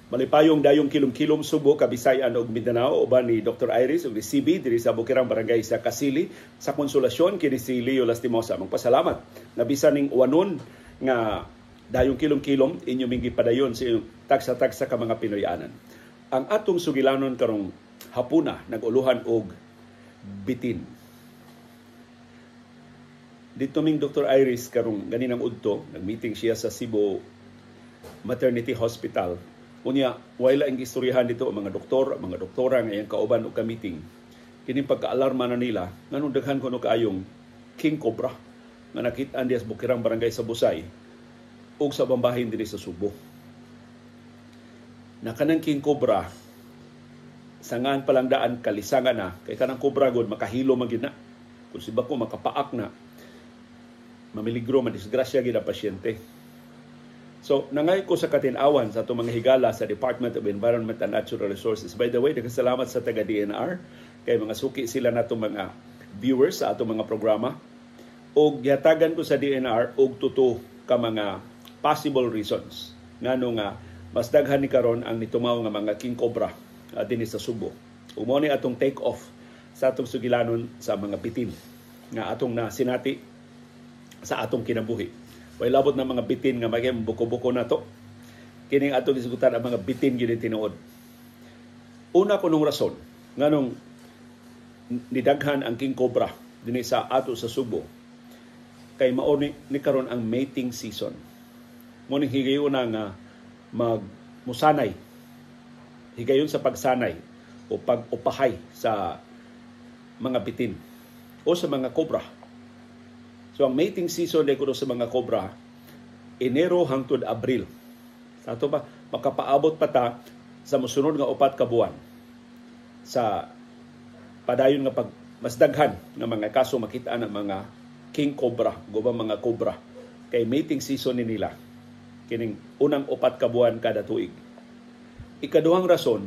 Malipayong dayong kilom-kilom Subo, Kabisayan ug Mindanao uban ni Dr. Iris ug ni CB diri sa Bukirang Barangay sa Kasili. Sa konsolasyon kini si Leo Lastimosa. Magpasalamat na bisan ning wanon nga dayong kilom-kilom inyo mingi padayon sa tagsa-tagsa ka mga Pinoyanan. Ang atong sugilanon karong hapuna nag-uluhan og bitin. Dito ming Dr. Iris karong ganinang udto, nag-meeting siya sa Cebu Maternity Hospital. Unya, wala ang istoryahan dito ang mga doktor, mga doktora nga iyang kauban o ka-meeting. Kining pagka-alarma na nila, nganong daghan ko no kaayong king cobra nga nakit-an diya sa Bukirang Barangay sa Busay o sa bambahin diri sa Subo. Na kanang king cobra, sangan palang daan kalisangan na, kay kanang cobra god makahilo man gid na. Kung si bako makapaak na, mamiligro, madisgrasya gid ang pasyente. So, nangay ko sa katinawan sa itong mga higala sa Department of Environment and Natural Resources. By the way, nagkasalamat sa taga-DNR kay mga suki sila na itong mga viewers sa itong mga programa. O yatagan ko sa DNR og tuto ka mga possible reasons nga nga mas daghan ni karon ang nitumaw nga mga king cobra dinhi sa Subo. Umo ni atong take off sa atong sugilanon sa mga bitin nga atong na sinati sa atong kinabuhi. Way labot na mga bitin nga maging buko-buko na to. Kining atong isgutan ang mga bitin gyud tinuod. Una ko nung rason nganong nidaghan ang king cobra dinhi sa ato sa Subo kay mao ni karon ang mating season. Mo ning higayon nga musanay. Higayon sa pagsanay o pag-upahay sa mga bitin o sa mga cobra. So ang mating season ay kuno sa mga cobra, Enero hangtod Abril. Sa ato ba, makapaabot pa ta sa mosunod nga 4 ka buwan sa padayon nga pag mas daghan nga mga kaso makita ng mga king cobra, guba mga cobra. Kay mating season ni nila. Kining unang 4 ka buwan kada tuig. Ikaduhang rason,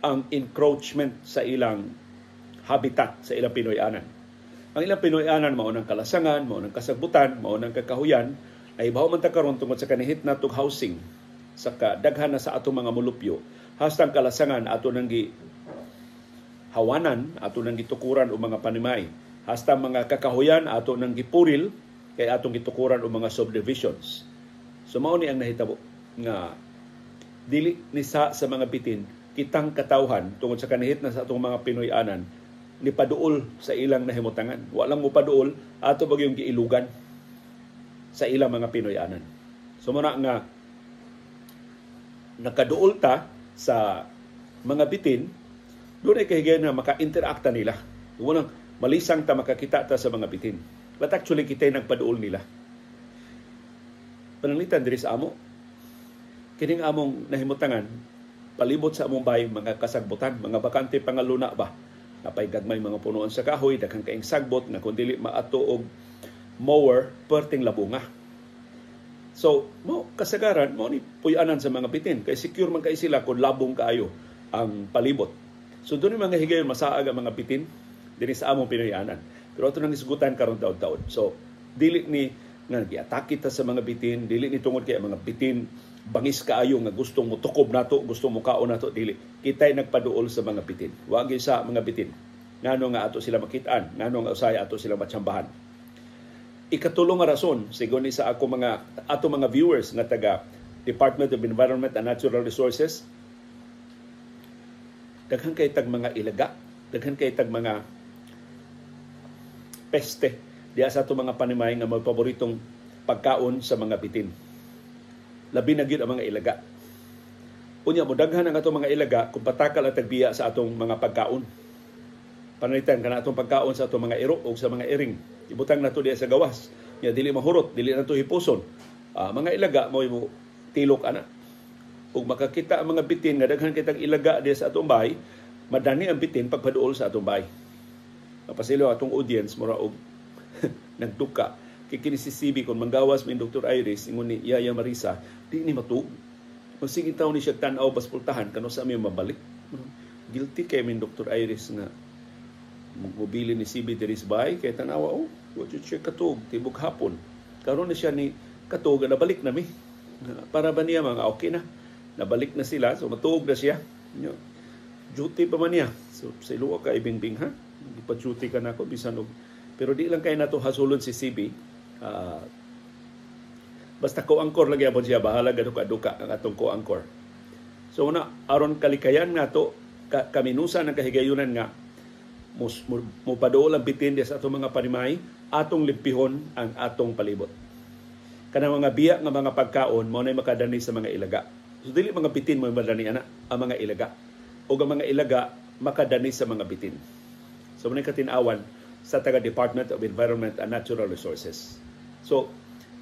ang encroachment sa ilang habitat sa ilang Pinoyanan. Ang ilang Pinoyanan mao nang kalasangan, mao nang kasagbutan, mao nang kakahuyan ay bahaw man ta karon tungod sa kanihit natong housing sa kadaghan na sa atong mga mulupyo. Hastang kalasangan ato nang gi hawanan, ato nang gitukuran o mga panimay. Hasta mga kakahuyan ato nang gipuril kay atong gitukuran o mga subdivisions. So mao ni ang nahitabo nga dili ni sa mga bitin kitang katawhan tungod sa kanihit na sa atong mga Pinoyanan ni paduol sa ilang nahimutangan. Walang mo paduol ato bagyong giilugan sa ilang mga Pinoyanan. So muna nga nakaduol ta sa mga bitin, doon ay kahigayon na maka-interacta nila. Doon malisang ta makakita ta sa mga bitin. But actually kita'y nagpaduol nila. Pananglitan diri sa amo, kining among nahimutangan, palibot sa among bahay, mga kasagbutan, mga bakante pangaluna ba? Napay gagmay mga punuan sa kahoy, daghang kaing sagbot nga kun dili maato og mower perting labunga. So, mo kasagaran mo ni puy-anan sa mga bitin kay secure man kay sila kun labong kaayo ang palibot. So doon mga higayon masaag ang mga bitin dinhi sa among Pinoyanan. Pero ato nang isgutan karon taon-taon. So, dili ni nga giatake ta sa mga bitin, dili ni tungod kay mga bitin bangis kaayo nga gustong mo tukob nato, gustong mo kaon nato, dili. Kitay nagpaduol sa mga bitin. Wa gyud sa mga bitin. Ngano nga ato sila makit-an, ngano nga usaya ato sila matsambahan. Ikatulong nga rason, sigon ni sa ato mga viewers nga taga Department of Environment and Natural Resources, daghan kay tag mga ilaga, daghan kay tag mga peste diya sa ato mga panimay nga mga paboritong pagkaon sa mga bitin. Labi na gyud ang mga ilaga. Unya mo daghan ang atong mga ilaga kung patakal at tagbiya sa atong mga pagkaon. Panalitan kana atong pagkaon sa atong mga iro o sa mga iring. Ibutang nato diya sa gawas. Nya dili mahurot, dili nato hipuson. Mga ilaga mo tilok ana. Ug makakita ang mga bitin nga daghan kitang ilaga diya sa atong bahay, madani ang bitin pagpaduol sa atong bahay. Napasilo atong audience mura og nagduka kini si CB kung manggawas min Dr. Iris ingon ni Yaya Marisa di ni matuog masigit taw ni siya tan-aw baspultahan kano sa among mabalik guilty kay min Dr. Iris nga mobile ni CB diri sa bahay kay tan-aw wa jud siya katog tibok hapon karon na siya ni katog na balik na mi para ba niya mga okay na Nabalik na sila, so matuog na siya. Duty pa man niya. So sa iluwa ka ibingbing ha. Hindi pa duty ka na ako bisan og. Pero di lang kay nato hasulon si CB. Basta ko angkor lagi abon siya, bahala gado ka ang atong ko angkor. So na aron kalikayan nato kaminusa ng kahigayunan nga mo paduol ang bitin sa atong mga panimay, atong limpihon ang atong palibot. Kanang mga biya nga mga pagkaon mo nay makadani sa mga ilaga. So dili mga bitin mo madani ana ang mga ilaga. O ang mga ilaga makadani sa mga bitin. So muna katin-awan sa taga Department of Environment and Natural Resources. So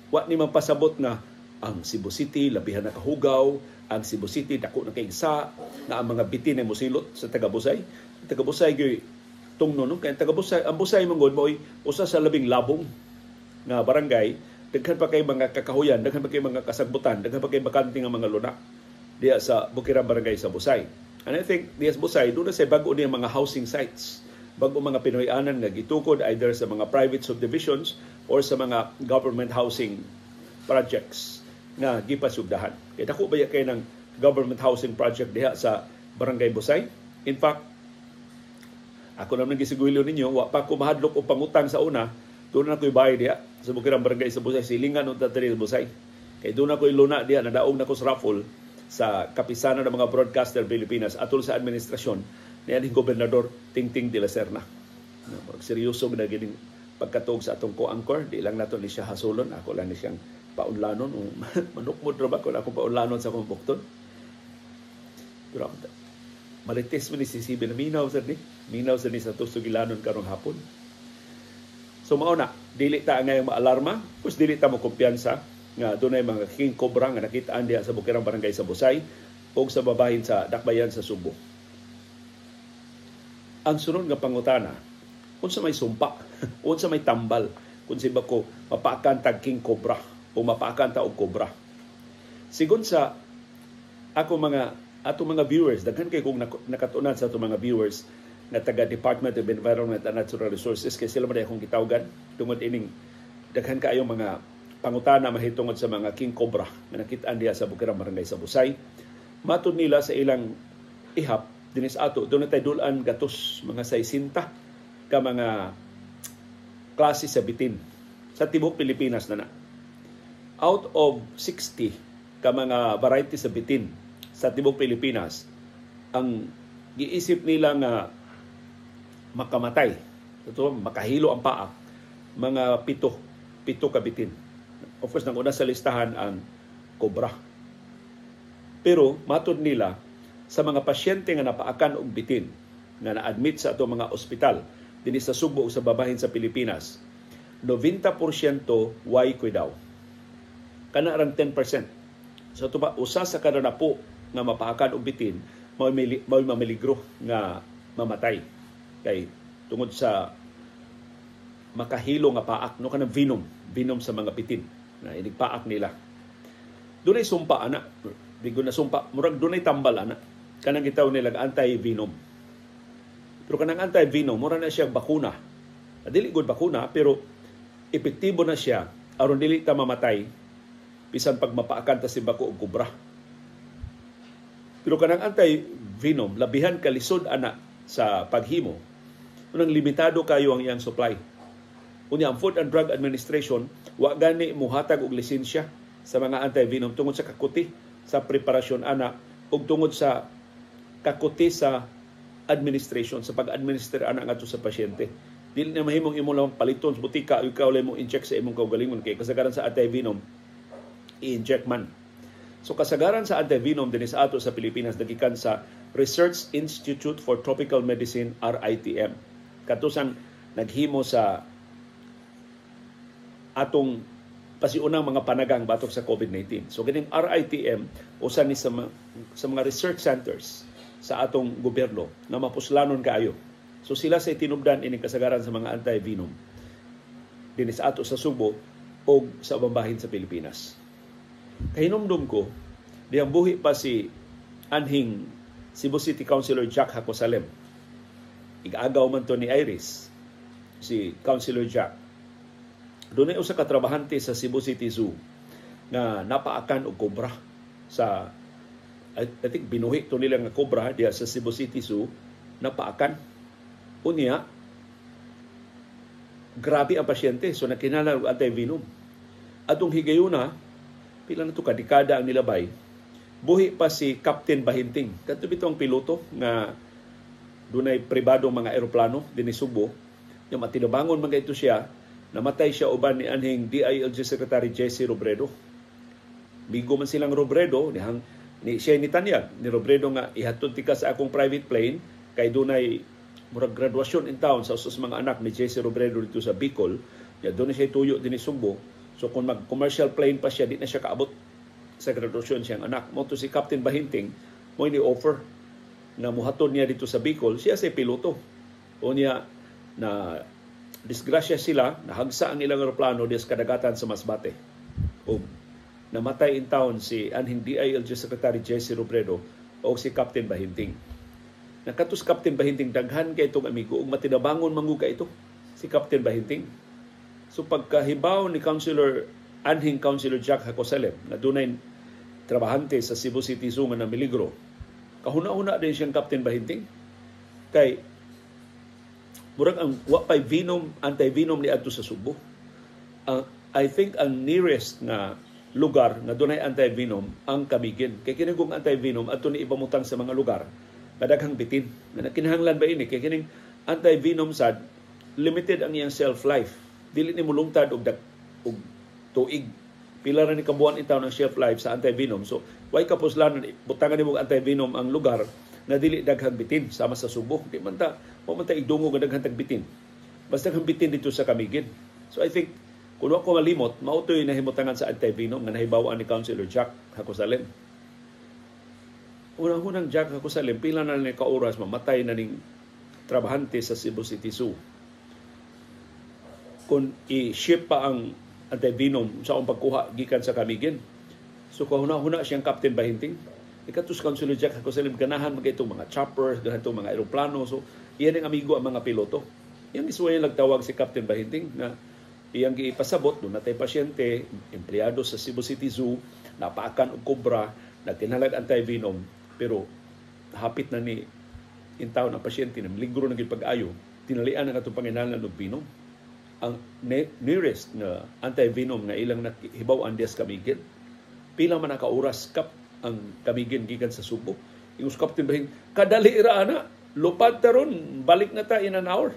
wa ni mapasabot nga ang Cebu City labihan na kahugaw, ang Cebu City dako na kaigsa, na ang mga bitin ay mosilot sa taga Busay. Taga Busay gyud tungno no kay taga Busay, ang Busay mangod moy usa sa labing labong nga barangay, daghan pa kay mga kakahuyan, daghan pa kay mga kasagbutan, daghan pa kay bakante nga mga luna diya sa Bukirang Barangay sa Busay. And I think diya sa Busay doon na sa bago niya mga housing sites, bago mga Pinoy-anan nga gitukod either sa mga private subdivisions or sa mga government housing projects nga gipasugdahan. Kaya dako ba kay ng government housing project diha sa Barangay Busay? In fact, ako naman gisiguylo ninyo, wa pa ko mahadlok o pangutang sa una, doon na ko'y bayad diha sa Bukirang Barangay sa Busay, silingan o tatari sa Busay. Kaya doon na ko'y luna diha, nadaog na ko sa raffle sa kapisanan ng mga broadcaster Pilipinas atol sa administrasyon ni aning Gobernador Tingting de la Serna. Seryoso na gining pagkatuog sa atong co-anchor, di lang nato ni siya hasulon, ako lang ni siyang paunlanon o manukmod ra ba ko akong paunlanon sa akong bukton. Pero malitis mo ni si Sibi na minaw sa ni sa tusugilanon karong hapon. So mauna, dili ta ngayong maalarma, kus dili ta mo kumpiyansa nga dunay mga king cobra nga nakitaan diha sa Bukirang Barangay sa Busay o sa babahin sa Dakbayan sa Subo. Ang sunod nga pangutana, unsa may sumpa, unsa may tambal, kung si bako mapaakan tag king cobra o mapaakan ta og cobra. Sigon sa atong mga viewers, daghan kay kung nakatunan sa atong mga viewers na taga Department of Environment and Natural Resources, kay sila man akong gitawgan tungod ining daghan kaayo mga pangutana mahitungod sa mga king cobra nga nakitaan diha sa Bukirang Barangay sa Busay. Matud nila sa ilang ihap dinis ato, doon na tayo dulan gatos mga 60 ka mga klase sa bitin sa tibok Pilipinas na. Out of 60 ka mga variety sa bitin sa tibok Pilipinas, ang giisip nila nga makamatay, ito makahilo ang paak, mga pito ka bitin. Of course, nang una sa listahan ang cobra. Pero matud nila sa mga pasyente nga napaakan og bitin nga na-admit sa ato mga ospital dinhi sa Subo sa babahin sa Pilipinas, 90% way koy daw. Kana rang 10%. So tuba usa sa kada napo nga mapaakan og bitin mao mamiligro nga mamatay kay tungod sa makahilo nga paak no kanang venom sa mga bitin na inigpaak nila. Dunay sumpa ana, bigo na sumpa, murag dunay tambal ana. Kanang gitaw nila anti-venom. Pero kanang anti-venom, mura na siya bakuna. Dili gud bakuna, pero epektibo na siya aron dili ta mamatay bisan pag mapaakan ta si bako og kobra. Pero kanang anti-venom, labihan kalisod ana sa paghimo. Unang limitado kayo ang iyang supply. Unya ang Food and Drug Administration wa gani muhatag og lisensya sa mga anti-venom tungod sa kakuti sa preparasyon ana ug tungod sa kakuti sa administration sa pag-administer ana ngadto sa pasyente. Dili na mahimong imo lang paliton sa butika ug ikaw lang mo inject sa imong kaugalingon kay kasagaran sa anti-venom i-inject man. So kasagaran sa anti-venom dinhi sa ato sa Pilipinas dagikan sa Research Institute for Tropical Medicine RITM. Katusang naghimo sa atong pasiunang mga panagang batok sa COVID-19. So ganing RITM usa ni sa mga research centers sa atong gobyerno na mapuslanon kaayo. So sila sa tinubdan ining kasagaran sa mga anti-venom dinhi sa ato sa Subo o sa bambahin sa Pilipinas. Kahinumdum ko diyang buhi pa si anhing Cebu City Councilor Jack Hacosalem. Igagaw man to ni Iris si Councilor Jack. Doon ay usa ka trabahante sa Cebu City Zoo nga napaakan og kobra sa I think binuhi to nila nga cobra diya sa Cebu City Zoo, napaakan. Unya, grabe ang pasyente, so nakinahanglan og anti-venom. Atong higayuna, pila na to ka dekada ang nilabay, buhi pa si Captain Bahinting. Kadto bitong piloto nga dunay pribadong mga eroplano dinhi Subo, nga matinabangon man ito siya, namatay siya uban ni anhing DILG Secretary J.C. Robredo. Bigo man silang Robredo, ni siya ni Tanyag, ni Robredo nga ihatod tika sa akong private plane, kay dunay murag graduation in town sa usos mga anak ni J.C. Robredo dito sa Bicol, ya doon siya tuyo din ni Subo. So kung mag-commercial plane pa siya, di na siya kaabot sa graduation siyang anak. Mo to si Captain Bahinting, mo ini-offer na muhatod niya dito sa Bicol, siya sa piloto. O niya na disgrasya sila, nahagsa ang ilang aeroplano des kadagatan sa Masbate. O namatay in town si anhing DILG Secretary J.C. Robredo o si Captain Bahinting. Nakatus Captain Bahinting, daghan kay itong amigo, ug matinabangon manguga ito, si Captain Bahinting. So pagkahibaw ni anhing Councilor Jack Hacosalem, na dunay trabahante sa Cebu City Zoo nga na miligro, kahuna-una din siyang Captain Bahinting. Kay murag ang wapay venom, anti-venom ni adto sa Subo. I think ang nearest na lugar na dunay anti-venom ang Camiguin. Kay kining kung anti-venom adto ni ibamutang sa mga lugar nadaghang bitin. Na kinahanglan ba ini kay kining anti-venom sad limited ang iyang shelf life. Dili ni mulungtad og tuig. Pila ra ni kabuan itaw ng shelf life sa anti-venom. So way kapuslan butangan nimo anti-venom ang lugar na dili daghang bitin sama sa Subo. Di man ta igdungo nga daghang tagbitin. Basta daghang bitin dito sa Camiguin. So I think kung ako malimot, mautoy na himutangan sa anti-venom nga nahibawaan ni Councilor Jack Hacosalem. Unang-unang Jack Hacosalem, pila na lang kauras, mamatay na ning trabahante sa Cebu City Zoo. Kung i-ship pa ang anti-venom sa akong pagkuha gikan sa Camiguin, so kahuna-huna siyang Captain Bahinting. Ikatus Councilor Jack Hacosalem, ganahan mga itong mga choppers, ganahan itong mga aeroplano. So, iyan ang amigo ang mga piloto. Yang isuway nagtawag si Captain Bahinting na iyang giipasabot, doon natay pasyente, empleyado sa Cebu City Zoo, napaakan og cobra, nagkinalag anti-venom, pero hapit na ni intaw na pasyente, na ligro na pag-ayo, tinalian na itong panginahanglan ng venom. Ang nearest na anti-venom nga ilang nahibaw-an dias Camiguin, pila man nakauras kap ang Camiguin gikan sa Subo. Yung Captain Bahing, kadali ira na, lupad taron, balik na ta in an hour.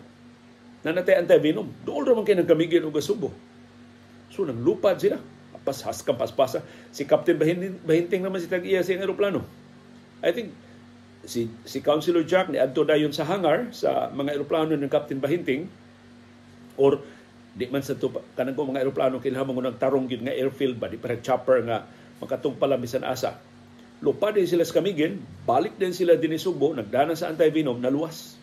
Na natay anti-venom. Doon naman kayo ng Camiguin o Subo. So, naglupad sila. Paspasa. Si Captain Bahinting naman si tag-iya sa aeroplano. I think, si Councilor Jack ni adto dayon sa hangar sa mga aeroplano ng Captain Bahinting, or di man sa kanang mga aeroplano kinahanglan mo nagtarong gid nga airfield ba, di parang chopper nga makatong pala bisan asa. Lupad din sila sa Camiguin, balik din sila din sa Subo, nagdana sa anti-venom, naluwas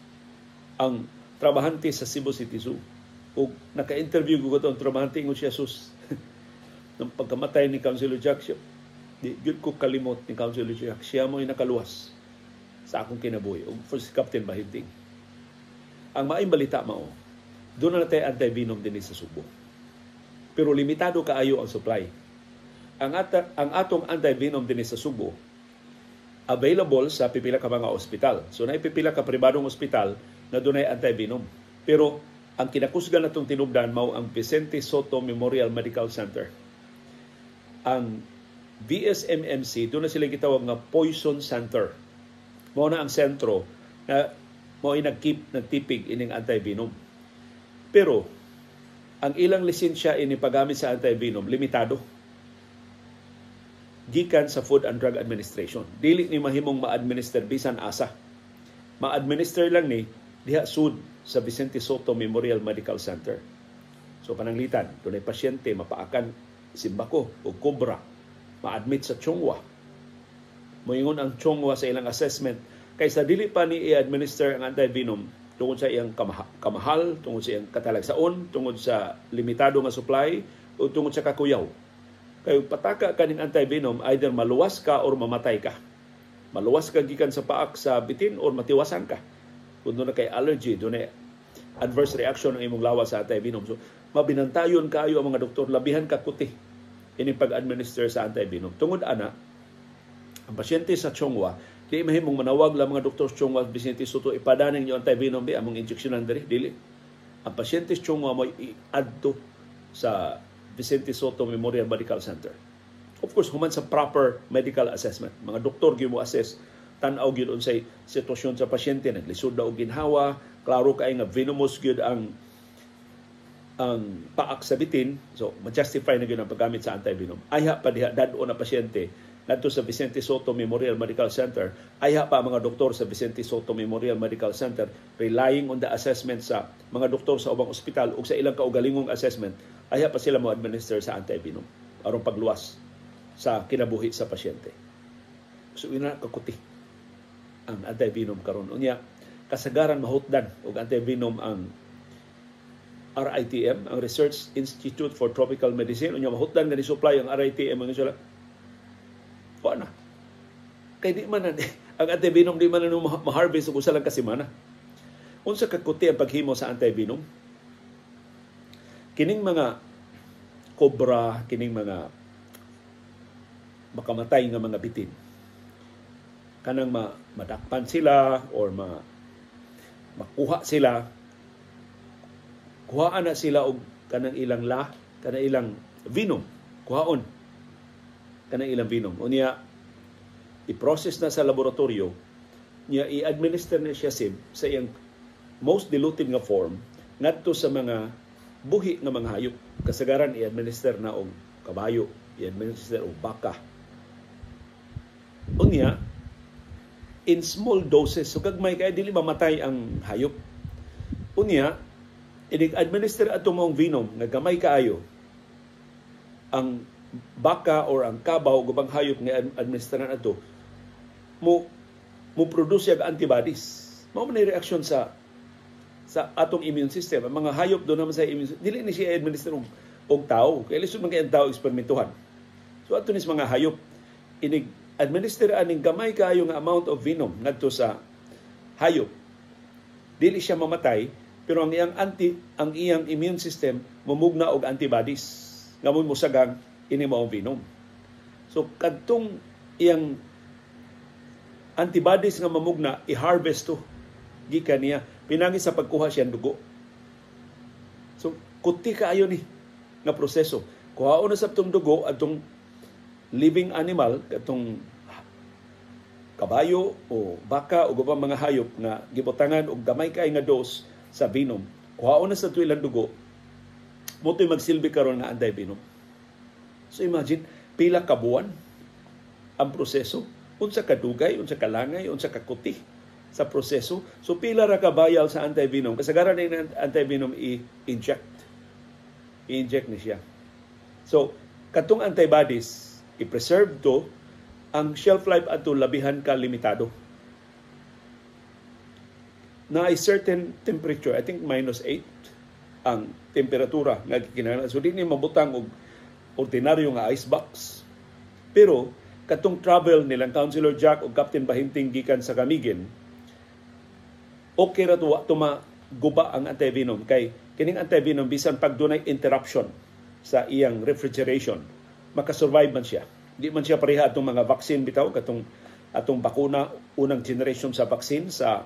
ang trabahante sa Cebu City Zoo. O naka-interview ko itong trabahante ng siya sus. Nang pagkamatay ni Councilor Jack, siya, di yun ko kalimot ni Councilor Jack, siya mo'y nakaluwas sa akong kinabuhi. O first Captain Bahinting. Ang maayong balita mao, doon na tayo anti-venom din sa Subo. Pero limitado kaayo ang supply. Ang atong anti-venom din sa Subo, available sa pipila ka mga ospital. So naipipila ka pribadong ospital na dunay anti-venom. Pero ang kinakusgan natong tinubdan mao ang Vicente Soto Memorial Medical Center. Ang VSMMC, doon na sila gitawag nga Poison Center. Mao na ang sentro na mao nagtipig ining anti-venom. Pero ang ilang lisensya ini paggamit sa anti-venom limitado. Gikan sa Food and Drug Administration. Dili ni mahimong ma-administer bisan asa. Ma-administer lang ni diha sud sa Vicente Soto Memorial Medical Center. So pananglitan, dunay pasyente mapaakan simbako o cobra, ma-admit sa Chongwa. Moingon ang Chongwa sa ilang assessment kaysa dili pa ni i-administer ang anti-venom tungod sa iyang kamahal, tungod sa iyang katalagsaon, tungod sa limitado nga supply o tungod sa kakuyaw. Kay pataka kaning anti-venom, either maluwas ka or mamatay ka. Maluwas ka gikan sa paak sa bitin or matiwasan ka. Kung doon na kay allergy, doon na adverse reaction ang imong lawas sa anti-venom. So, mabinantayon kaayo ang mga doktor, labihan ka kuti ini pag-administer sa anti-venom. Tungod ana, Ang pasyente sa Chongwa, di mahimong manawag lang mga doktor sa Chongwa, Vicente Soto, ipadaning yung anti-venom di, among injeksyonan diri, dili. Ang pasyente sa Chongwa mo i-adto sa Vicente Soto Memorial Medical Center. Of course, human sa proper medical assessment. Mga doktor gyud mo assess, tan-aw gyud unsay sitwasyon sa pasyente, naglisod daw og ginhawa, klaro kay nga venomous gyud ang paak sa bitin, so ma-justify na gyud ang paggamit sa anti-venom. Ayha pa diha dad-o na pasyente ngadto sa Vicente Soto Memorial Medical Center, ayha pa mga doktor sa Vicente Soto Memorial Medical Center relying on the assessment sa mga doktor sa ubang ospital ug sa ilang kaugalingong assessment, ayha pa sila mo administer sa anti-venom aron pagluwas sa kinabuhi sa pasyente. So ina kakuti ang anti-venom karon. Unya kasagaran mahutdan og anti-venom ang RITM, ang Research Institute for Tropical Medicine. Unya mahutdan nga ni-supply ang RITM ang sila. Paano? Kay di man ang anti-venom di man ma-harvest og usa lang ka semana. Unsa kakuti ang paghimo sa anti-venom? Kining mga kobra, kining mga makamatay nga mga bitin, kanang madakpan sila or makuha sila, kuhaan na sila og kanang ilang kanang ilang venom, kuhaon kanang ilang venom. Unya i-process na sa laboratorio, niya i-administer na siya sa iyang most diluted nga form ngadto sa mga buhi nga mga hayop. Kasagaran i-administer na og kabayo, i-administer og baka. Unya in small doses, so gagmay kay dili mamatay ang hayop. Unya i-administer ato mong venom nga gamay kaayo, ang baka or ang kabaw gubang hayop nga administeran ato mo produce og antibodies. Mao man reaksyon sa atong immune system. Ang mga hayop do naman sa immune system, dili ni siya administer og tao, kay lisod man kay ang tao eksperimentuhan. So ato nis mga hayop administer aning gamay kaayo nga amount of venom ngadto sa hayop. Dili siya mamatay, pero ang iyang immune system mamugna og antibodies nga mo sagang ini maong venom. So kadtong iyang antibodies nga mamugna i-harvest to gikan niya pinangi sa pagkuha siya dugo. So kuti kaayo ni nga proseso. Kuhaon na sa atong dugo atong living animal, katong kabayo o baka o gubang mga hayop nga gibutangan og gamay kay nga dose sa venom. Kuhaon na sa tuilang dugo, motoy magsilbi karon nga anti-venom. So imagine, pila ka buwan ang proseso, unsa ka dugay, unsa ka langay, unsa ka kuti sa proseso. So pila ra ka bayal sa anti-venom. Kasagaran na anti-venom i-inject ni siya. So katong antibodies i-preserve to, ang shelf life ato labihan ka limitado. Na a certain temperature, I think -8 ang temperatura nga kinahanglan. So di ni mabutang og ordinaryo nga ice box. Pero katong travel nilang Councilor Jack o Captain Bahinting gikan sa Camiguin, okay ra to maguba ang anti-venom kay kining anti-venom bisan pag dunay interruption sa iyang refrigeration, makasurvive man siya. Di man siya pareha atong mga vaccine bitaw, atong bakuna, unang generation sa vaccine sa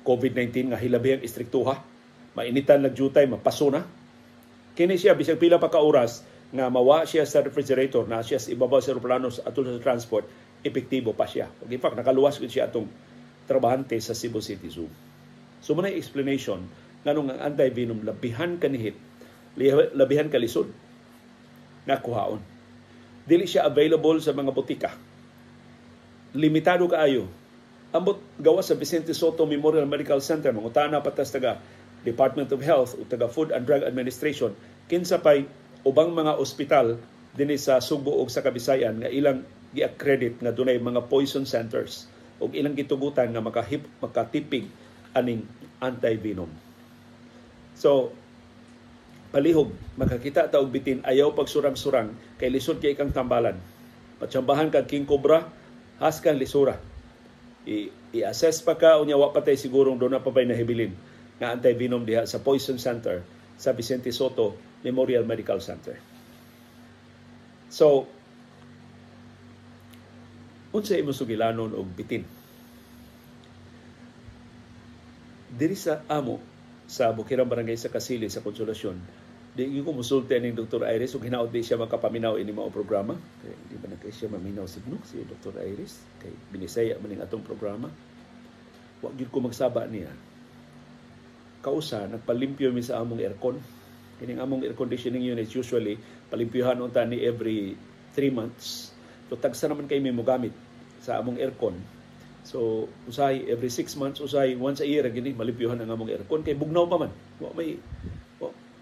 COVID-19 nga hilabihang istriktuha. Mainitan nagjutay, mapaso na. Kini siya, bisag pila pa ka oras, nga mawa siya sa refrigerator, na siya sa ibabaw sa aeroplano atol sa transport, epektibo pa siya. In fact, nakaluwas ko siya atong trabahante sa Cebu City Zoo. So, muna explanation, nganong ang anti-venom, labihan kanihit, labihan kalisod, na kuhaon. Dili siya available sa mga botika. Limitado kaayo. Ambot gawa sa Vicente Soto Memorial Medical Center, mangutana patas taga Department of Health o taga Food and Drug Administration, kinsa pay ubang mga ospital dinhi sa Subo ug sa Kabisayan nga ilang gi-accredit nga dunay mga poison centers ug ilang gitugutan nga makatipig aning anti-venom. So palihog, makakita ta og bitin, ayaw pagsurang-surang kay lisod kay ikang tambalan. Patsambahan kag king cobra, has kang lisura. I-assess pa ka, unya wa patay sigurong doon na pa ba'y nahibilin nga anti-venom diha sa Poison Center sa Vicente Soto Memorial Medical Center. So, Unsa imo sugilanon og bitin? Diri sa amo sa Bukirang Barangay sa Kasili sa Konsolasyon, di ko musulti ning Dr. Iris ug hinaot di siya makapaminaw ini mao programa. Kay di ba na kay siya maminaw signo si Dr. Iris kay binisaya man ning atong programa. Wa gyud ko magsaba niya. Kausa nagpalimpyo mi sa among aircon. Kining among air conditioning units usually palimpyuhan unta ni every 3 months. So tagsa naman kay mi mo gamit sa among aircon. So usay every 6 months, usay once a year gini malimpyuhan ang among aircon kay bugnaw pa man. Wa may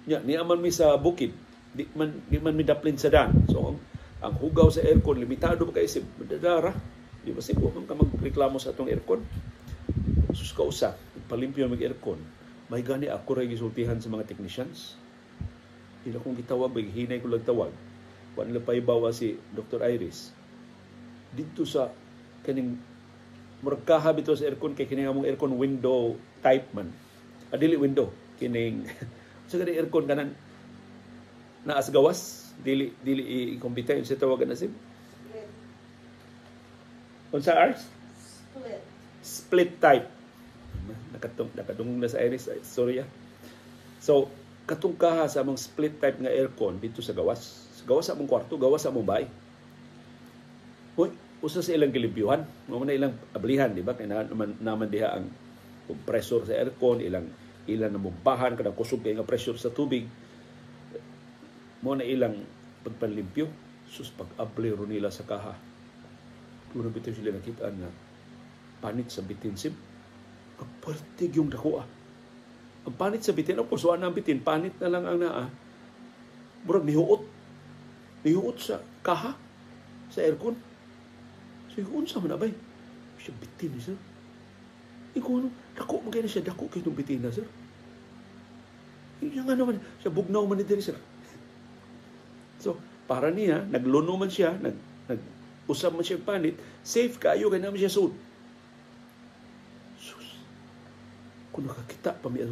ni aman mi sa bukid, di man mi daplin sa dan. So ang hugaw sa aircon limitado pa kay isip madadara. Di ba sibo man ka magreklamo sa atong aircon. Sus kausa palimpyo mag aircon. May gani ako ray gisultihan sa mga technicians. Ila kong gitawag, hinay ko lang tawag. Wa nila paibawa si Dr. Iris. Dito sa kaning murag kaha bito sa aircon kay kining among aircon window type man. Dili window kining sa kaning aircon kanan naas gawas dili i-compute sa tawagan na sim. Unsa ars? Split type. Nakadungog na sa Iris, sorry. So katong kaha sa among split type nga aircon dito sa gawas. Sa gawas sa among kwarto, gawas sa among bahay. Hoy, usa sa ilang gilimpyuhan, mo na ilang ablihan, di ba? Kaya naman diha ang compressor sa aircon, ilang na mumbahan kada kusog kay nga pressure sa tubig. Mo na ilang pagpanlimpyo. Sus pag-abli ro nila sa kaha. Doon bitaw sila nakita na panit sa bitin sim. Ang partig yung dako. Ang panit sa bitin, ang pusuan ng bitin, panit na lang ang naa. Murag nihuot. Nihuot sa kaha, sa aircon. So, yung unsa man abay. Siya bitin ni sir. Ikaw ano, dako man kayo na siya, dako kayo itong bitin na sir. Yung nga naman, siya bugnaw man ni diri sir. So, para niya, nagluno man siya, nag-usap man siya panit, safe kayo, kaya naman siya suit. Sus, kung nakakita pa may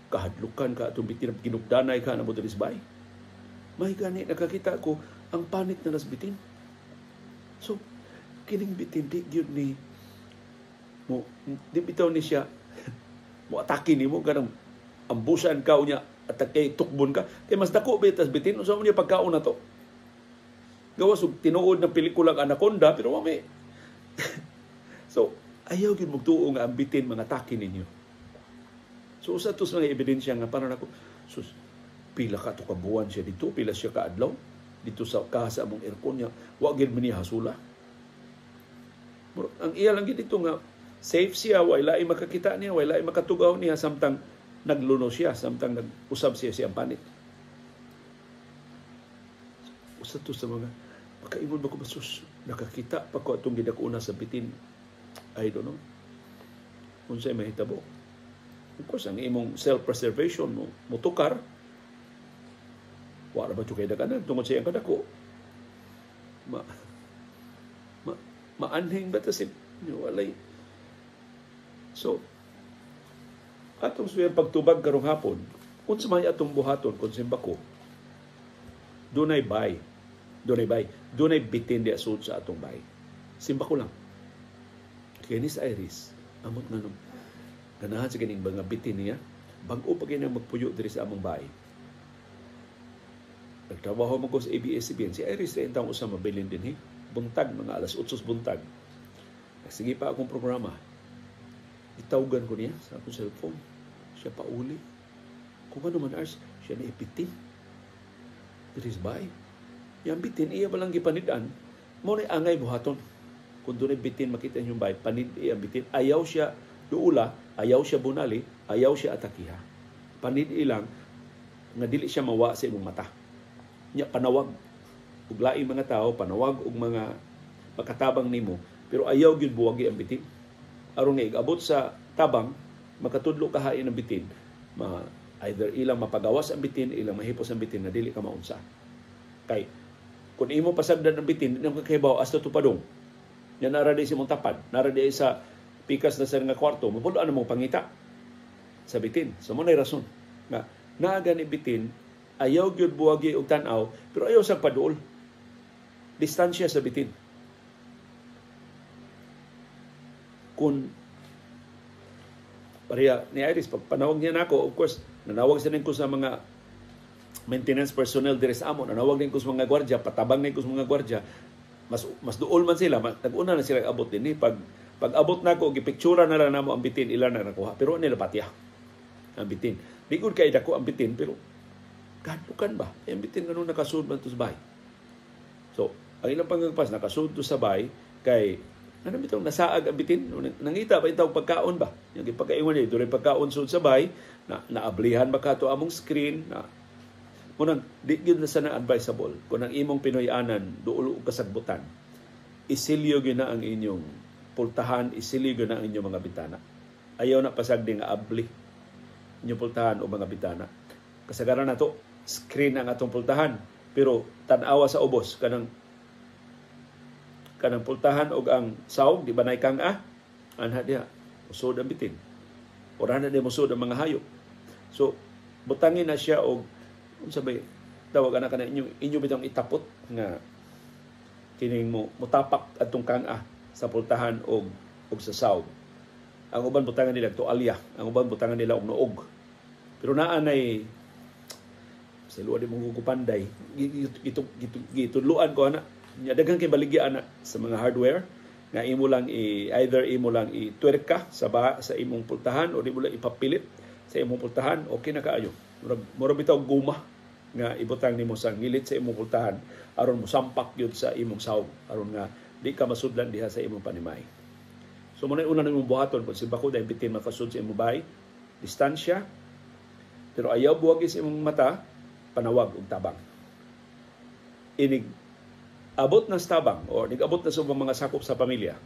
kahadlukan ka itong bitin, ginugdanay ka na mo diri sa bahay. May gani, nakakita ko, ang panit na nasbitin. So, kining bitin, di yun ni, di bitaw ni siya, mo atake ni mo, ganang ambusan ka niya, atake, tukbon ka. Kaya mas dako bitas bitin, usa mo niya pagkaon na to. Gawas og tinuod ng pelikulang Anaconda, pero may so, ayaw yun magtuo nga ang bitin mga atake ninyo. So, usa to sa mga ebidensya nga parang ako, sus, pila ka to kabuan siya dito, pila siya kaadlaw, dito sa kasa among aircon niya, wa gid man niya hasula. Ang iya lang dito nga, safe siya, wala ay makakita niya, wala ay makatugaw niya, samtang nagluno siya, samtang nag-usab siya siyang panit. Usa to sa mga, makaingon ba ko basus, nakakita pa ko itong gidakuna sa bitin. I don't know. Kung sa'y mahitabo. Of course, ang imong self-preservation mo, mutukar, wala ba ito kayo dakanan, tungkol sa iyang kadako. Maanhing ba ito walay. So, atong suyang pagtubag karong hapon, kung sa may atong buhaton, kung simba ko, dunay bitin di asod sa atong bay. Simba ko lang. Kenis Iris, amot nga nung ganahan sa kining mga bitin niya, bago pa kayo magpuyo diri sa among bay. Nagtrabaho mo ko sa ABS-CBN. Si Iris rin taong usang mabilin din. Buntag, mga alas 8 buntag. Sige pa akong programa. Itawagan ko niya sa akong cellphone. Siya pa uli. Kung ano man ars, siya na ipitin. Diri sa bahay. Yang bitin, iya balang gipanidaan. Mo na angay buhaton. Kung doon bitin makita yung bahay, panid iya bitin. Ayaw siya duula, ayaw siya bunali, ayaw siya atakiha. Panid ilang, nga dili siya mawa sa imong mata. Nya panawag ug laing mga tao, panawag ug mga makatabang nimo, pero ayaw gyud buwagi ang bitin. Aron nga igabot sa tabang, makatudlo kahain ang bitin, either ilang mapagawas ang bitin, ilang mahipos ang bitin na dili ka maunsa. Kay kung imo pasagdan ang bitin, di ka kahibaw hasta tupadong. Yan nara di si mong tapad, nara di sa pikas na sa nga kwarto, mapulaan na mong pangita sa bitin. So mo na rason nga naaga ni bitin, ayaw gyud buwagi og tan-aw, pero ayaw sa paduol. Distansya sa bitin. Kung pareha ni Iris, pag panawag niya nako, of course, nanawag siya ko sa mga maintenance personnel diri sa amo, nanawag din ko sa mga gwardiya, patabang din ko sa mga gwardiya, mas duol man sila, nag-una na sila abot din. Pag abot na ko, gipictura na lang namo ang bitin, ilan na nakuha. Pero nila patya ang bitin. Di ko kay dako ang bitin, pero kadlukan ba? Ang bitin ganun nakasud man to sa bahay. So, ang ilang pangagpas, nakasud to sa bahay, kay ano bitong nasaag ang bitin? Nangita ba yung pagkaon ba? Yung ipagkaingon niya, doon pagkaon sud sa bahay, naablihan ba ka to among screen, munang di gyud na sana advisable kung ang imong Pinoy-anan duol og kasagbutan, isilyo gyud na ang inyong pultahan, isilyo gyud na ang inyong mga bitana. Ayaw na pasagdi nga abli inyong pultahan o mga bitana. Kasagaran na to, screen ang atong pultahan, pero tan-awa sa ubos kanang pultahan og ang sawg di ba nay kang anha diha musod ang bitin. Ora na di musod ang mga hayop. So butangin na siya og sabay tawag ana kana inyo bitong itapot nga kining mutapak atong kang sa pultahan og sa sawg. Ang uban butangan nila tualya, ang uban butangan nila og noog. Pero naa nay sa luwa di mong gugupanday gitudluan ko ana nya daghang kay baligya ana sa mga hardware nga imo lang either imo lang itwerka sa imong pultahan o di mo lang ipapilit sa imong pultahan, okay na kaayo. Mura bitaw guma nga ibutang nimo sa ngilit sa imong pultahan aron mo sampak yun sa imong sawg aron nga di ka masudlan diha sa imong panimay. So muna una nimong buhaton kung si bako dahil bitin makasud sa imong bahay, distansya, pero ayaw buwag sa imong mata, panawag og tabang. Inig abot na sa tabang o nag-abot na sa mga sakop sa pamilya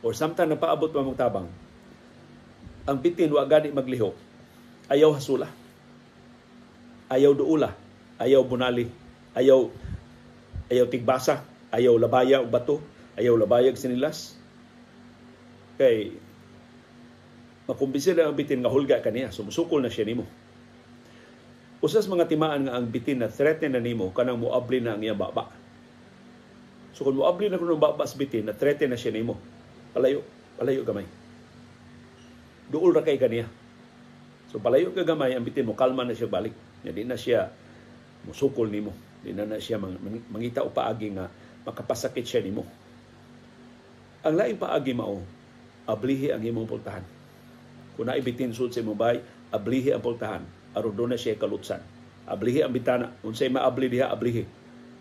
or samtang napaabot pa mong tabang, ang bitin wa gani maglihok, ayaw hasula, ayaw duula, ayaw bunali, ayaw tigbasa, ayaw labaya og bato, ayaw labaya og sinilas. Kay makumbinsi na ang bitin nga hulga kaniya, sumusukol na siya nimo. Usas mga timaan nga ang bitin na threaten na nimo kanang moabli na ang iyang baba. So kung moabli na kuno baba sa bitin na threaten na siya nimo, palayo gamay. Duol ra kay kaniya. So palayo ka gamay, ang bitin mo kalma na siya balik. Di na siya musukol nimo. Di na siya mangita o paagi nga makapasakit siya nimo. Ang laing paagi mao, ablihi ang imong pultahan. Kung naibitin sud sa imong bahay, ablihi ang pultahan. Aron doon na siya kalutsan. Ablihi ang bitana. Unsay maabli diha, ablihi.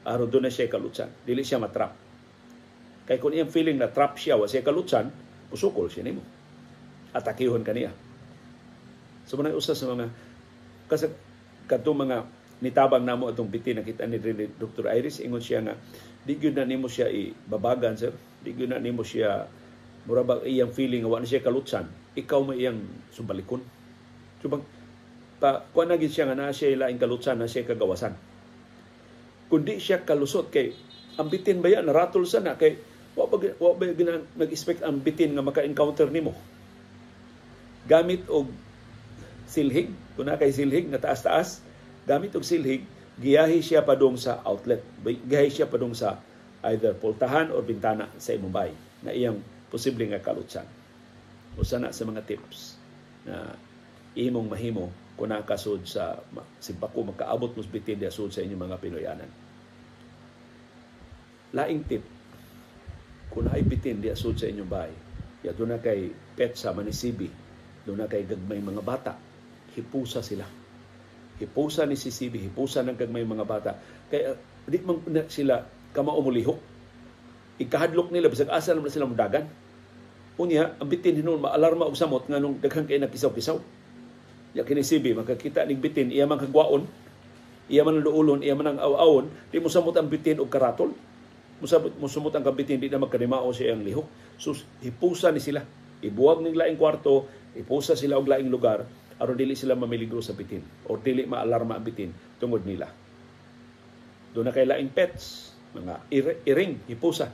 Aron doon na siya kalutsan. Dili siya matrap. Kaya kung iyang feeling na trap siya, wa siya kalutsan, pusukol siya nimo. Atakihon kaniya. So muna usa sa mga kasi kadtong mga nitabang namo atong bitin nakita ni Dr. Iris, ingon siya nga di gyud na nimo siya ibabagan, sir. Di gyud na nimo siya murabag iyang feeling nga wa na siya kalutsan. Ikaw may iyang subalikon. Subang kuan na gid siya nga na siya laing kalutsan, na siya kagawasan. Kundi siya kalusot kay ang bitin ba yan naratol sana kay wa ba nag-expect ang bitin nga maka-encounter nimo. Gamit og silhig, kung na kay silhig na taas-taas, gamit og silhig, giyahi siya padung sa outlet. Giyahi siya padung sa either pultahan o bintana sa imong bahay na iyang posible nga kalutsan. Usa na sa mga tips na imong mahimo kung nakasud sa simpako makaabot mo bitin dia sud sa inyong mga Pinoyanan. Laing tip, kung naay bitin dia sud sa inyong bahay, ya doon na kay pet sa manisibi, doon na kay gagmay mga bata, hipusa sila. Hipusa ni sisibi, hipusa ng gagmay mga bata. Kaya di man sila kamao mulihok. Ikahadlok nila bisag asa naman sila mudagan. Unya, ang bitin hinuon maalarma og samot nganong daghang kay nagkisaw-kisaw. Ya kinisibi makakita ning bitin iya man kagwaon, iya man luulon, iya man ang aw-awon, di mo samot ang bitin og karatol. Musumot ang bitin di na magkanimao siya ang lihok. So hipusa ni sila. Ibuwag ning laing kwarto, ipusa sila og laing lugar aron dili sila mamiligro sa bitin o dili maalarma ang bitin tungod nila. Doon na kay laing pets, mga iring, hipusa,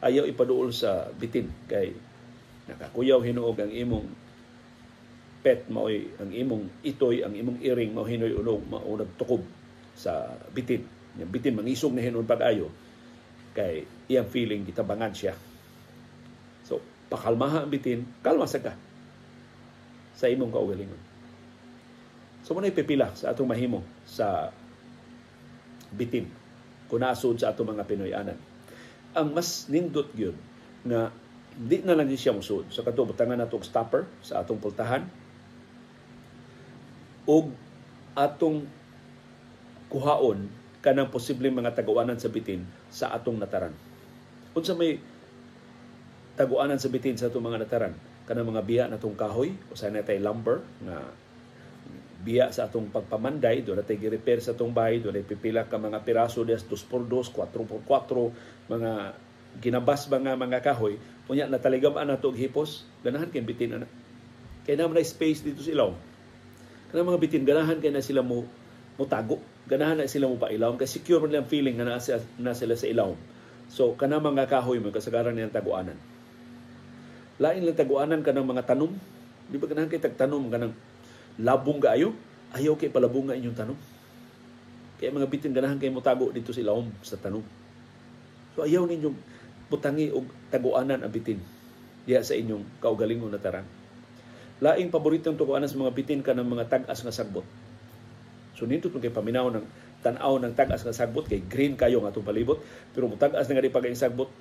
ayaw ipaduol sa bitin kay nakakuyaw hinuog ang imong pet maoy, ang imong itoy, ang imong iring mao hinoy unog, mao nagtukob sa bitin. Yung bitin mangisog na hinuon pag-ayo kay iyang feeling gitabangan siya. So pakalmaha ang bitin, kalma sa ka sa imong kaugalingon. So muna ipipila sa atong mahimo sa bitin kung nasud sa atong mga Pinoyanan. Ang mas nindot yun nga di na lang siya musud. So kato, butangan na itong stopper sa atong pultahan o atong kuhaon kanang posibleng mga taguanan sa bitin sa atong nataran. Unsa may taguanan sa bitin sa atong mga nataran? Kanang mga biya na itong kahoy, o sa natay lumber, na biya sa atong pagpamanday, doon natin i-repair sa atong bahay, doon natin pipila ka mga piraso des 2x2, 4x4, mga ginabas ba nga mga kahoy, unya nataligamaan na itong hipos, ganahan kayong bitin na. Kaya naman na space dito sa ilaw. Kanang mga bitin, ganahan kaya na sila mo tago, ganahan na sila mo pailaw, kasi secure mo nilang feeling na sila sa ilaw. So, kanang mga kahoy mo, kasagaran niyang taguanan. Lain lang taguanan ka ng mga tanom. Di ba ganahan kayo tagtanom ka ng labong kaayo? Ayaw kayo palabong nga inyong tanom. Kaya mga bitin ganahan kayo mutago dito sa ilawom sa tanom. So ayaw ninyong butangi o taguanan ang bitin diya sa inyong kaugalingon na taran. Laing paboritong taguanan sa mga bitin ka ng mga tag-as nga sagbot. So nito kung kayo paminaw ng tanaw ng tag-as nga sagbot, kay green kayo nga itong palibot, pero tag-as na nga di pag-ang sagbot,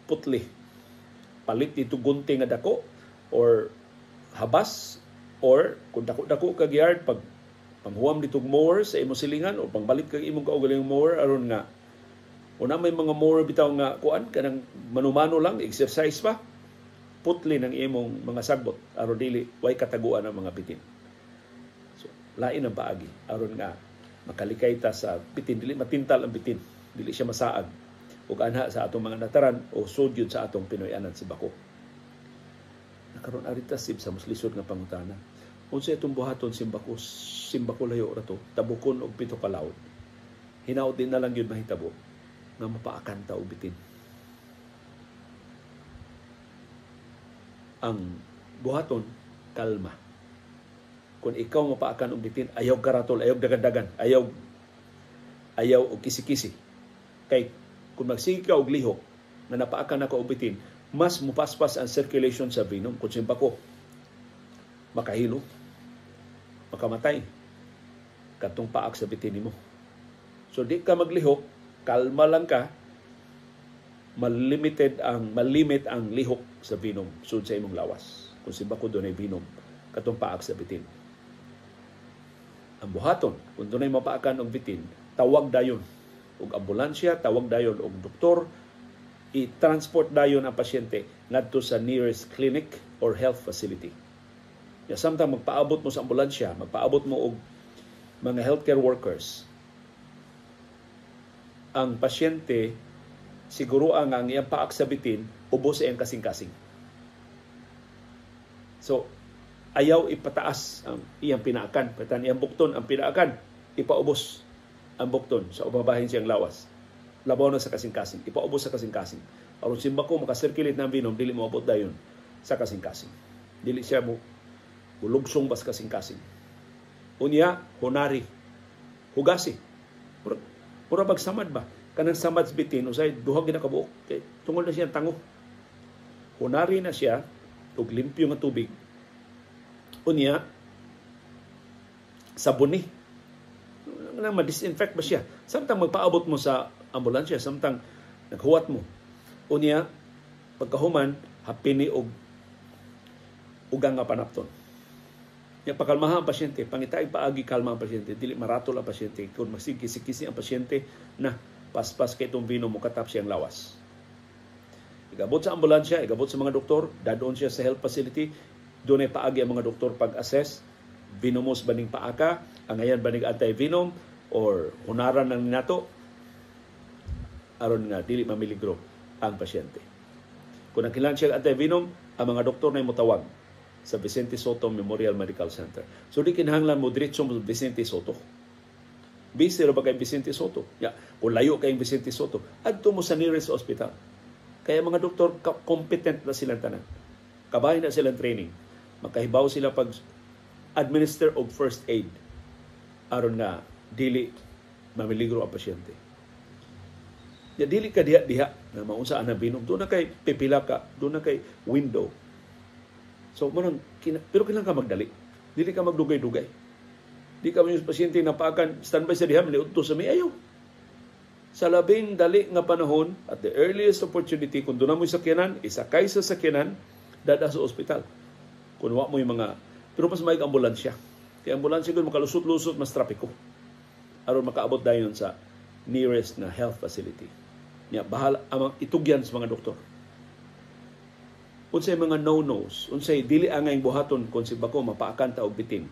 putli. Palit dito gunting nga dako or habas or kung dako-dako kag yard pag panghuam dito mower sa imong silingan o pangbalik kag imong kaugalingong mower aron nga una may mga mower bitaw nga kuan kanang manumano lang exercise pa putli ng imong mga sagbot aron dili way kataguan ang mga bitin. So lain ang paagi aron nga makalikay ta sa bitin, dili matintal ang bitin, dili siya masaag ug anha sa atong mga nataran o sudyod sa atong Pinoyanan si bako. Nakaroon arita sib sa muslisod nga pangutana. Unsa itong buhaton simbako layo ra to, tabukon og 7 ka laod. Hinaut din na lang yun mahitabo nga mapaakan ta og bitin. Ang buhaton kalma. Kung ikaw mapaakan og bitin, ayaw karatol, ayaw dagan-dagan, ayaw og kisi-kisi. Kay kung magsige ka og lihok na napaakan ako og bitin, mas mupaspas ang circulation sa venom. Kung simbako, makahilo, makamatay katong paak sa bitin nimo. So di ka maglihok, kalma lang ka, malimit ang lihok sa venom sud sa imong lawas. Kung simbako dunay venom katong paak sa bitin. Ang buhaton, kung dunay mapaakan og bitin, tawag dayon og ambulansya, tawag dayon og doktor, i-transport dayon ang pasyente ngadto sa nearest clinic or health facility. Ya samtang magpaabot mo sa ambulansya, magpaabot mo og mga healthcare workers, ang pasyente siguro ang iyang paak sa bitin ubos sa iyang kasing-kasing. So ayaw ipataas ang iyang pinaakan, patan iyang bukton ang pinaakan, ipaubos ang bukton sa ubabahin siyang lawas. Labaw na sa kasing-kasing. Ipaubos sa kasing-kasing. Aron simbako makasirculate ng venom, dili mo abot dayon sa kasing-kasing. Dili siya mo bulugsong bas kasing-kasing. Unya, hunari. Hugasi. Pura magsamad ba? Kanang samad bitin, usay duhag na kabuok. Kay tungod na siya tango. Hunari na siya, ug limpyo nga tubig. Unya, sabuni. Nang ma-disinfect ba siya? Samtang magpaabot mo sa ambulansya, samtang naghuwat mo. Unya, pagkahuman, hapini og ugang nga panapton. Ya pakalmaha ang pasyente, pangitay paagi kalma ang pasyente, dili maratol ang pasyente. Kung masigkisi-kisi ang pasyente, na paspas kay itong vino mo katap siyang lawas. Igabot sa ambulansya, igabot sa mga doktor, dadon siya sa health facility, doon ay paagi ang mga doktor pag-assess, venomous baning paaka, angayan baning anti-venom, or hunaran ng nato, aron nga dili mamiligro ang pasyente. Kung nagkailangan siya anti-venom, ang mga doktor na mutawag sa Vicente Soto Memorial Medical Center. So di kinahanglan mo diretso mo Vicente Soto. Busy ra ba kay Vicente Soto? Ya, kung layo kay Vicente Soto, adto mo sa nearest hospital. Kaya mga doktor competent na silang tanan. Kabahin na silang training. Makahibaw sila pag administer of first aid aron nga dili mamiligro ang pasyente. Ya dili ka diha na maunsa ana binom. Doon na kay pipila ka, doon na kay window. So manang pero kinahanglan ka magdali. Dili ka magdugay-dugay. Di ka yung pasyente na paakan standby sa diha miliudto sa may ayaw. Sa labing dali nga panahon at the earliest opportunity kung doon na mo sakyanan, isakay sa sakyanan, dada sa ospital. Kung wa mo yung mga pero mas may ambulansya. Kaya ambulansya kung makalusot-lusot mas trapiko. Aron makaabot dayon sa nearest na health facility. Nya bahala amang itugyan sa mga doktor. Unsay mga no-nos, unsay dili angay buhaton kung si bako mapaakan ta og bitin.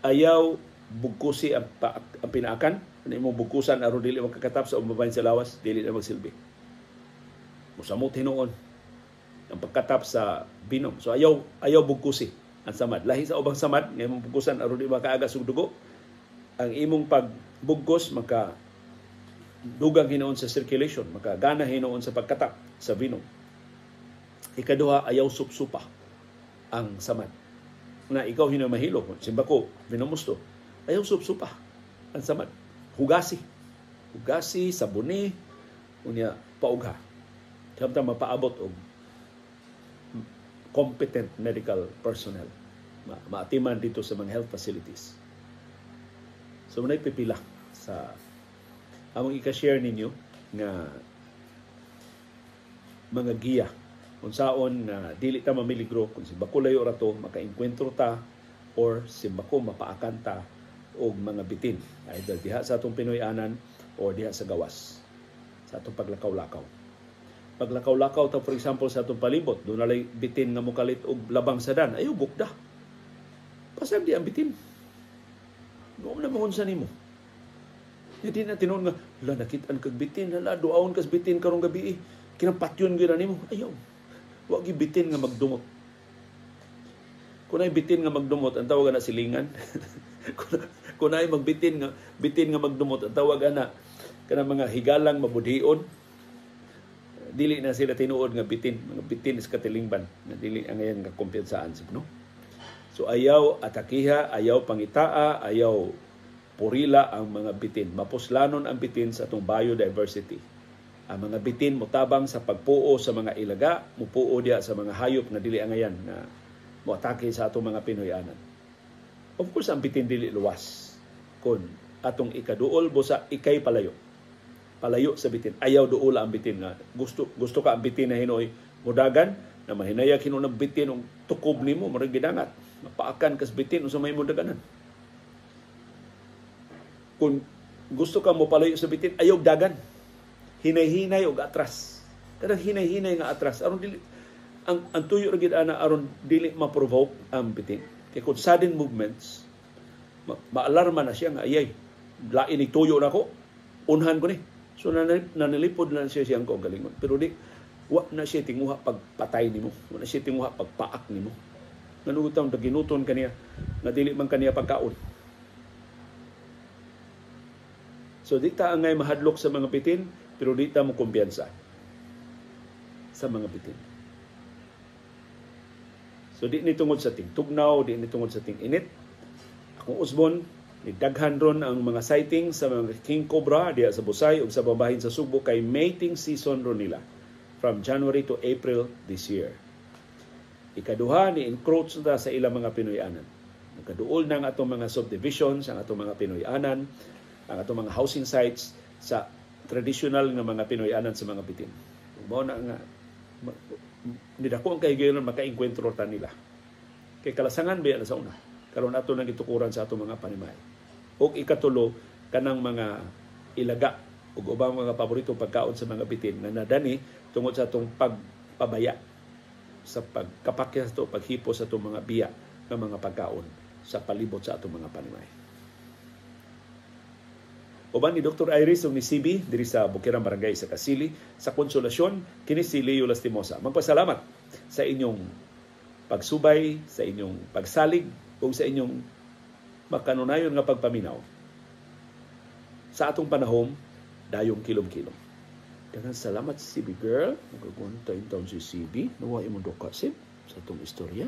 Ayaw bugkusi ang pinaakan, ano mo bugkusan aron dili makakatap sa umabahin sa lawas, dili na magsilbi. Musamot hinuon ang pagkatap sa binom. So ayaw bugkusi ang samad. Lahi sa ubang samad, nga imong bugkusan aron dili makaagas og dugo. Ang imong pagbugkos maka dugang hinoon sa circulation, makagana hinoon sa pagkatap sa binom. Ikaduha, ayaw supsupa ang samad. Na ikaw hinamahilo, simba ko, binamusto, ayaw supsupa ang samad. Hugasi, sabuni, unya paugha. Samtang mapaabot og competent medical personnel. Maatiman dito sa mga health facilities. So, manay pipila sa among ika-share ninyo nga mga giya kung saon na dili ta mamiligro kung si bako layo rato makaengkwentro ta or si bako mapaakan ta og mga bitin either diha sa atong Pinoy-anan or diha sa gawas sa atong paglakaw-lakaw. Paglakaw-lakaw ta for example sa atong palibot, doon nalay bitin nga mokalit og labang sadan, ayo bukda. Pasag di ang bitin. Noong na mahunsa nimo. Hindi na tinuon nga, nakit-an kag bitin, duawon kas bitin karong gabi, kinampatyon gyud nimo. Ayaw. Wa gyud bitin nga magdumot. Kung ay bitin nga magdumot, ang tawag na silingan. Kung ay magbitin nga magdumot, ang tawag na kanang mga higalang mabudhion. Dili na sila tinuod nga bitin, mga bitin is katilingban, na dili ang ngayon nga kumpiyansaan no? So ayaw atakiha, ayaw pangitaa, ayaw purila ang mga bitin. Mapuslanon ang bitin sa atong biodiversity. Ang mga bitin motabang sa pagpuo sa mga ilaga, mupuo diya sa mga hayop na dili angayan na moatake sa atong mga Pinoy-anan. Of course, ang bitin dili luwas. Kung atong ikaduol busa ikay palayo. Palayo sa bitin. Ayaw duula ang bitin nga. Gusto ka ang bitin na hinoy mudagan na mahinayag hinuon ang bitin ng tukob nimo murag gidangat. Mapaakan kas bitin unsa may mudaganan. Kung gusto ka mo palayo sa bitin, ayaw dagan. Hinay-hinay o atras. Kadang hinay-hinay nga atras. Aron dili ang tuyo ra gid ana aron dili ma-provoke ang bitin. Kay kung sudden movements, maalarma na siya nga ayay. Lain ni tuyo na ko, unhan ko ni. So nanilipod na siya siyang kaugalingon. Pero di wa na siya tinguha pagpatay nimo. Wa na siya tinguha pagpaak nimo. Nanugutang ginuton kaniya na dili man kaniya pagkaon. So di ta angay mahadlok sa mga bitin, pero di ta mo kumpiyansa sa mga bitin. So di ni tungod sa ting tugnaw, di ni tungod sa ting init. Akong usbon, nidaghan ron ang mga sighting sa mga king cobra diya sa Busay ug sa babahin sa Subo kay mating season ron nila from January to April this year. Ikaduha, ni-encroach na sa ilang mga Pinoy-anan. Nagkaduol na ang atong mga subdivisions, ang atong mga Pinoy-anan, ang atong mga housing sites sa traditional nga mga Pinoy-anan sa mga bitin. Mao na nga nidako ang kahigayon maka-enkwentro ta nila. Kay kalasangan ba na sa una. Karon ato nang gitukuran sa atong mga panimay. Ug ikatulo kanang mga ilaga ug ubang mga paboritong pagkaon sa mga bitin na nadani tungod sa atong pagpabaya sa pagkapakya sa ito, paghipo sa itong mga biya ng mga pagkaon sa palibot sa itong mga panimay. Uban ni Dr. Iris o ni CB diri sa Bukirang Barangay sa Kasili sa Konsolasyon, kini si Leo Lastimosa. Magpasalamat sa inyong pagsubay, sa inyong pagsalig o sa inyong makanunayon nga pagpaminaw. Sa atong panahon, dayong kilom-kilom. Daghang salamat CB girl. Nagagunta in taon si CB. Nawa imong dokasip sa itong istorya.